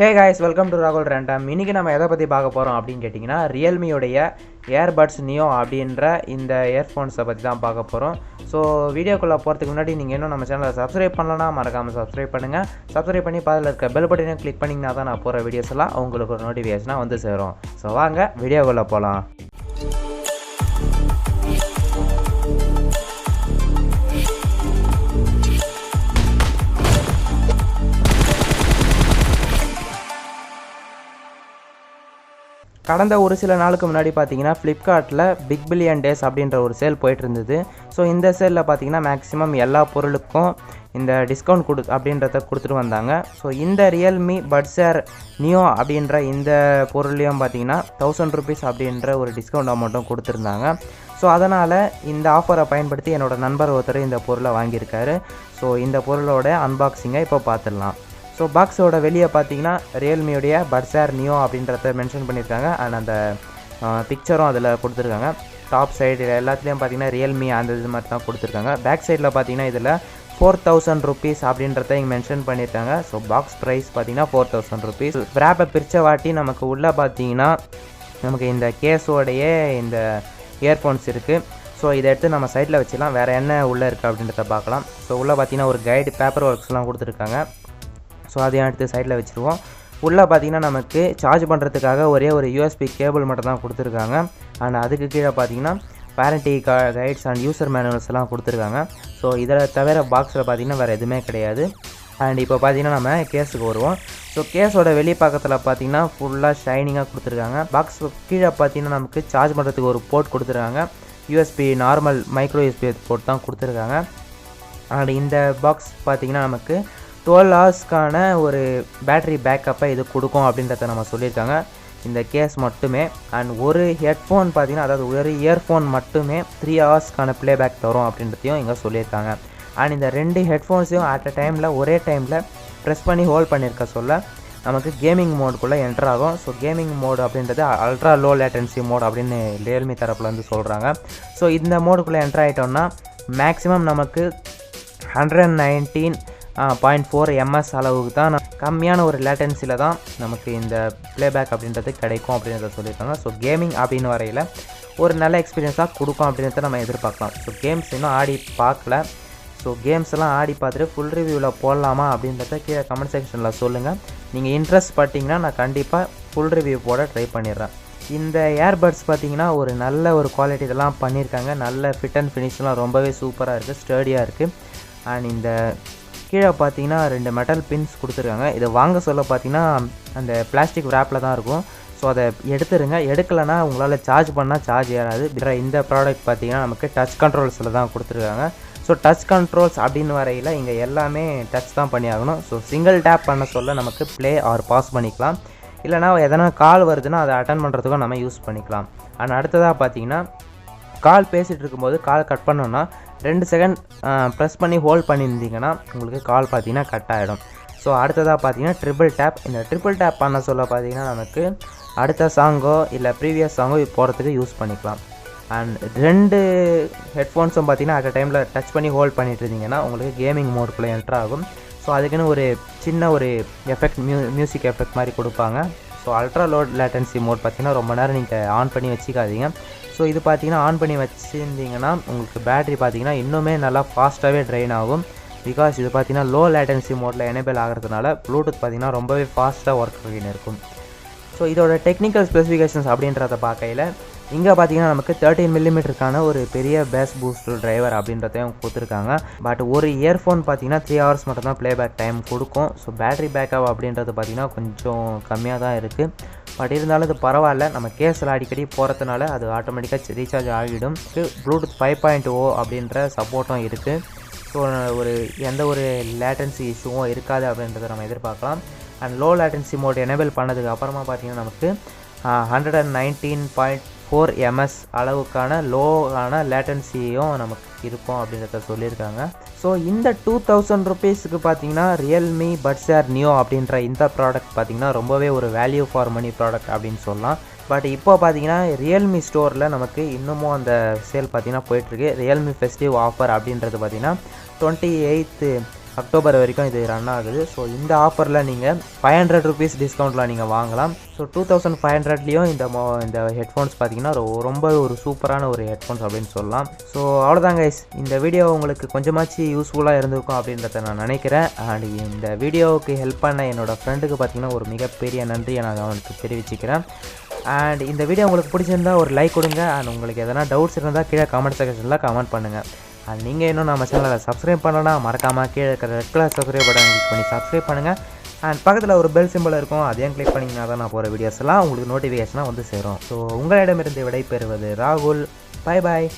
Hey guys, welcome to Rahul Random. இன்னைக்கு நம்ம எதை பற்றி பார்க்க போகிறோம் அப்படின்னு கேட்டிங்கன்னா ரியல்மியோடைய ஏர்பட்ஸ் நியோ அப்படின்ற இந்த இயர்ஃபோன்ஸை பற்றி தான் பார்க்க போகிறோம். ஸோ வீடியோக்குள்ளே போகிறதுக்கு முன்னாடி நீங்கள் இன்னும் நம்ம சேனலை சப்ஸ்கிரைப் பண்ணலன்னா மறக்காமல் சப்ஸ்கிரைப் பண்ணுங்கள். சப்ஸ்கிரைப் பண்ணி அதில் இருக்க பெல் பட்டனையும் கிளிக் பண்ணிங்கன்னா தான் நான் போகிற வீடியோஸ் எல்லாம் உங்களுக்கு ஒரு நோட்டிஃபிகேஷனாக வந்து சேரும். ஸோ வாங்க வீடியோக்குள்ளே போகலாம். கடந்த ஒரு சில நாளுக்கு முன்னாடி பார்த்தீங்கன்னா ஃப்ளிப்கார்ட்டில் பிக் பில்லியன் டேஸ் அப்படின்ற ஒரு சேல் போயிட்டு இருந்தது. ஸோ இந்த சேலில் பார்த்தீங்கன்னா மேக்ஸிமம் எல்லா பொருளுக்கும் இந்த டிஸ்கவுண்ட் அப்படின்றத கொடுத்துட்டு வந்தாங்க. ஸோ இந்த ரியல்மி பட்ஸ் ஏர் நியோ அப்படின்ற இந்த பொருளையும் பார்த்தீங்கன்னா 1000 rupees அப்படின்ற ஒரு டிஸ்கவுண்ட் அமௌண்ட்டும் கொடுத்துருந்தாங்க. ஸோ அதனால் இந்த ஆஃபரை பயன்படுத்தி என்னோடய நண்பர் ஒருத்தர் இந்த பொருளை வாங்கியிருக்காரு. ஸோ இந்த பொருளோட அன்பாக்சிங்கை இப்போ பார்த்துடலாம். ஸோ பாக்ஸோட வெளியே பார்த்தீங்கன்னா ரியல்மியோடைய பட்ஸ் ஏர் நியோ அப்படின்றத மென்ஷன் பண்ணியிருக்காங்க. அண்ட் அந்த பிக்சரும் அதில் கொடுத்துருக்காங்க. டாப் சைடு எல்லாத்துலேயும் பார்த்தீங்கன்னா ரியல்மி அந்த இது மாதிரி தான் கொடுத்துருக்காங்க. பேக் சைடில் பார்த்தீங்கன்னா இதில் 4000 rupees அப்படின்றத இங்கே மென்ஷன் பண்ணியிருக்காங்க. ஸோ பாக்ஸ் ப்ரைஸ் பார்த்தீங்கன்னா 4000 rupees. ரேப்பை பிரித்த வாட்டி நமக்கு உள்ளே பார்த்தீங்கன்னா நமக்கு இந்த கேஸோடைய இந்த இயர்ஃபோன்ஸ் இருக்குது. ஸோ இதை எடுத்து நம்ம சைடில் வச்சுக்கலாம். வேறு என்ன உள்ளே இருக்குது அப்படின்றத பார்க்கலாம். ஸோ உள்ளே பார்த்தீங்கன்னா ஒரு கைடு பேப்பர் ஒர்க்ஸ்லாம் கொடுத்துருக்காங்க. ஸோ அதையும் எடுத்து சைடில் வச்சுருவோம். உள்ளே பார்த்தீங்கன்னா நமக்கு சார்ஜ் பண்ணுறதுக்காக ஒரே ஒரு யூஎஸ்பி கேபிள் மட்டும் தான் கொடுத்துருக்காங்க. அண்ட் அதுக்கு கீழே பார்த்தீங்கன்னா warranty guides and user manuals எல்லாம் கொடுத்துருக்காங்க. ஸோ இதில் தவிர பாக்ஸில் பார்த்தீங்கன்னா வேறு எதுவுமே கிடையாது. அண்ட் இப்போ பார்த்தீங்கன்னா நம்ம கேஸுக்கு வருவோம். ஸோ கேஸோட வெளி பக்கத்தில் பார்த்தீங்கன்னா ஃபுல்லாக ஷைனிங்காக கொடுத்துருக்காங்க. பாக்ஸ் கீழே பார்த்தீங்கன்னா நமக்கு சார்ஜ் பண்ணுறதுக்கு ஒரு போர்ட் கொடுத்துருக்காங்க. USB normal micro USB board தான் கொடுத்துருக்காங்க. அண்ட் இந்த பாக்ஸ் பார்த்தீங்கன்னா நமக்கு 12 hours ஒரு பேட்டரி பேக்கப்பை இது கொடுக்கும் அப்படின்றத நம்ம சொல்லியிருக்காங்க இந்த கேஸ் மட்டுமே. அண்ட் ஒரு ஹெட்ஃபோன் பார்த்தீங்கன்னா அதாவது ஒரு இயர்ஃபோன் மட்டுமே 3 hours ப்ளேபேக் தரும் அப்படின்றதையும் இங்கே சொல்லியிருக்காங்க. அண்ட் இந்த 2 ஹெட்ஃபோன்ஸையும் அட் அ டைமில் ஒரே டைமில் ப்ரெஸ் பண்ணி ஹோல்ட் பண்ணியிருக்க சொல்ல நமக்கு கேமிங் மோடுக்குள்ளே என்டர் ஆகும். ஸோ கேமிங் மோடு அப்படின்றது அல்ட்ரா லோ லேட்டன்சி மோட் அப்படின்னு ரியல்மி தரப்பில் வந்து சொல்கிறாங்க. ஸோ இந்த மோடுக்குள்ளே என்டர் ஆகிட்டோம்னா மேக்ஸிமம் நமக்கு 119.4 ms அளவுக்கு தான் கம்மியான ஒரு லேட்டன்சியில் தான் நமக்கு இந்த ப்ளேபேக் அப்படின்றது கிடைக்கும் அப்படின்றத சொல்லியிருக்காங்க. ஸோ கேமிங் அப்படின்னு வரையில் ஒரு நல்ல எக்ஸ்பீரியன்ஸாக கொடுக்கும் அப்படின்றத நம்ம எதிர்பார்க்கலாம். ஸோ கேம்ஸ் இன்னும் ஆடி பார்க்கல. ஸோ கேம்ஸ் எல்லாம் ஆடி பார்த்துட்டு ஃபுல் ரிவ்யூவில் போடலாமா அப்படின்றத கீழே கமெண்ட் செக்ஷனில் சொல்லுங்கள். நீங்கள் இன்ட்ரெஸ்ட் பட்டிங்கன்னா நான் கண்டிப்பாக ஃபுல் ரிவ்யூ போட ட்ரை பண்ணிடுறேன். இந்த ஏர்பட்ஸ் பார்த்தீங்கன்னா ஒரு நல்ல ஒரு குவாலிட்டி இதெல்லாம் பண்ணியிருக்காங்க. நல்ல ஃபிட் அண்ட் ஃபினிஷ்லாம் ரொம்பவே சூப்பராக இருக்குது, ஸ்டர்டியாக இருக்குது. அண்ட் இந்த கீழே பார்த்தீங்கன்னா 2 மெட்டல் பின்ஸ் கொடுத்துருக்காங்க. இதை வாங்க சொல்ல பார்த்தீங்கன்னா அந்த பிளாஸ்டிக் ரேப்பில் தான் இருக்கும். ஸோ அதை எடுத்துருங்க. எடுக்கலைன்னா உங்களால் சார்ஜ் பண்ணால் சார்ஜ் ஏறாது. இந்த ப்ராடக்ட் பார்த்தீங்கன்னா நமக்கு டச் கண்ட்ரோல்ஸில் தான் கொடுத்துருக்காங்க. ஸோ டச் கண்ட்ரோல்ஸ் அப்படின்னு வரையில் இங்கே எல்லாமே டச் தான் பண்ணி ஆகணும். ஸோ சிங்கிள் டேப் பண்ண சொல்ல நமக்கு ப்ளே ஆர் பாஸ் பண்ணிக்கலாம். இல்லைனா எதனா கால் வருதுன்னா அதை அட்டன் பண்ணுறதுக்கும் நம்ம யூஸ் பண்ணிக்கலாம். அண்ட் அடுத்ததாக பார்த்தீங்கன்னா கால் பேசிகிட்டு இருக்கும்போது கால் கட் பண்ணோன்னா 2 செகண்ட் ப்ரெஸ் பண்ணி ஹோல்ட் பண்ணியிருந்தீங்கன்னா உங்களுக்கு கால் பார்த்தீங்கன்னா கட் ஆகிடும். ஸோ அடுத்ததாக பார்த்தீங்கன்னா ட்ரிபிள் டேப். இந்த ட்ரிபிள் டேப் பண்ண சொல்ல பார்த்தீங்கன்னா நமக்கு அடுத்த சாங்கோ இல்லை ப்ரீவியஸ் சாங்கோ போகிறதுக்கு யூஸ் பண்ணிக்கலாம். அண்ட் 2 ஹெட்ஃபோன்ஸும் பார்த்தீங்கன்னா அட் அ டைமில் டச் பண்ணி ஹோல்ட் பண்ணிட்டு இருந்தீங்கன்னா உங்களுக்கு கேமிங் மோடுக்குள்ளே என்டர் ஆகும். ஸோ அதுக்குன்னு ஒரு சின்ன ஒரு எஃபெக்ட் மியூசிக் எஃபெக்ட் மாதிரி கொடுப்பாங்க. So ultra low latency mode பார்த்தீங்கன்னா ரொம்ப நேரம் நீங்கள் ஆன் பண்ணி வச்சுக்காதீங்க. ஸோ இது பார்த்தீங்கன்னா ஆன் பண்ணி வச்சுருந்தீங்கன்னா உங்களுக்கு பேட்ரி பார்த்தீங்கன்னா இன்னுமே நல்லா ஃபாஸ்ட்டாகவே ட்ரைன் ஆகும். பிகாஸ் இது பார்த்தீங்கன்னா லோ லேட்டன்சி மோடில் எனேபிள் ஆகிறதுனால ப்ளூடூத் பார்த்தீங்கன்னா ரொம்பவே ஃபாஸ்ட்டாக ஒர்க் ஆகின்னு இருக்கும். ஸோ இதோட டெக்னிக்கல் ஸ்பெசிஃபிகேஷன்ஸ் அப்படின்றத பார்க்கையில் இங்கே பார்த்தீங்கன்னா நமக்கு 13 mm ஒரு பெரிய பேஸ் பூஸ்ட் டிரைவர் அப்படின்றதையும் கொடுத்துருக்காங்க. பட் ஒரு இயர்ஃபோன் பார்த்தீங்கன்னா 3 hours மட்டும் தான் ப்ளேபேக் டைம் கொடுக்கும். ஸோ பேட்டரி பேக்கப் அப்படின்றது பார்த்தீங்கன்னா கொஞ்சம் கம்மியாக தான் இருக்குது. பட் இருந்தாலும் இது பரவாயில்ல. நம்ம கேஸில் அடிக்கடி போகிறதுனால அது ஆட்டோமேட்டிக்காக ரீசார்ஜ் ஆகிடும். ப்ளூடூத் 5.0 அப்படின்ற சப்போர்ட்டும் இருக்குது. ஸோ எந்த ஒரு லேட்டன்சி இஷ்யூவும் இருக்காது அப்படின்றத நம்ம எதிர்பார்க்கலாம். And low latency mode enable பண்ணதுக்கு அப்புறமா பார்த்தீங்கன்னா நமக்கு 119.4 ms அளவுக்கான லோவான லேட்டன்சியும் நமக்கு இருக்கும் அப்படின்றத சொல்லியிருக்காங்க. ஸோ இந்த 2000 rupeesக்கு பார்த்தீங்கன்னா ரியல்மி பட்ஸ் ஏர் நியோ அப்படின்ற இந்த ப்ராடக்ட் பார்த்தீங்கன்னா ரொம்பவே ஒரு வேல்யூ ஃபார் மணி ப்ராடக்ட் அப்படின்னு சொல்லலாம். பட் இப்போ பார்த்தீங்கன்னா ரியல்மி ஸ்டோரில் நமக்கு இன்னமும் அந்த சேல் பார்த்தீங்கன்னா போயிட்டுருக்கு. ரியல்மி ஃபெஸ்டிவ் ஆஃபர் அப்படின்றது பார்த்தீங்கன்னா 28 அக்டோபர் வரைக்கும் இது ரன் ஆகுது. ஸோ இந்த ஆஃபரில் நீங்கள் 500 ருபீஸ் டிஸ்கவுண்ட்டில் நீங்கள் வாங்கலாம். ஸோ 2500லேயும் இந்த ஹெட்ஃபோன்ஸ் பார்த்தீங்கன்னா ரொம்ப ஒரு சூப்பரான ஒரு ஹெட்ஃபோன்ஸ் அப்படின்னு சொல்லலாம். ஸோ அவ்வளோதான் கைஸ், இந்த வீடியோ உங்களுக்கு கொஞ்சமாச்சு யூஸ்ஃபுல்லாக இருந்திருக்கும் அப்படின்றத நான் நினைக்கிறேன். அண்ட் இந்த வீடியோவுக்கு ஹெல்ப் பண்ண என்னோடய ஃப்ரெண்டுக்கு பார்த்தீங்கன்னா ஒரு மிகப்பெரிய நன்றியை நான் அவனுக்கு தெரிவிச்சுக்கிறேன். அண்ட் இந்த வீடியோ உங்களுக்கு பிடிச்சிருந்தா ஒரு லைக் கொடுங்க. அண்ட் உங்களுக்கு எதனா டவுட்ஸ் இருந்தால் கீழே கமெண்ட் செக்ஷனில் கமெண்ட் பண்ணுங்கள். அண்ட் நீங்கள் இன்னும் நம்ம சேனலை சப்ஸ்கிரைப் பண்ணலன்னா மறக்காமல் கீழே இருக்கிற red colour subscribe button click பண்ணி சப்ஸ்கிரைப் பண்ணுங்கள். அண்ட் பக்கத்தில் ஒரு பெல் சிம்பிள் இருக்கும், அதையும் கிளிக் பண்ணிங்கன்னா தான் நான் போகிற வீடியோஸ் எல்லாம் உங்களுக்கு நோட்டிஃபிகேஷனாக வந்து சேரும். ஸோ உங்களிடமிருந்து விடைபெறுவது ராகுல். Bye bye.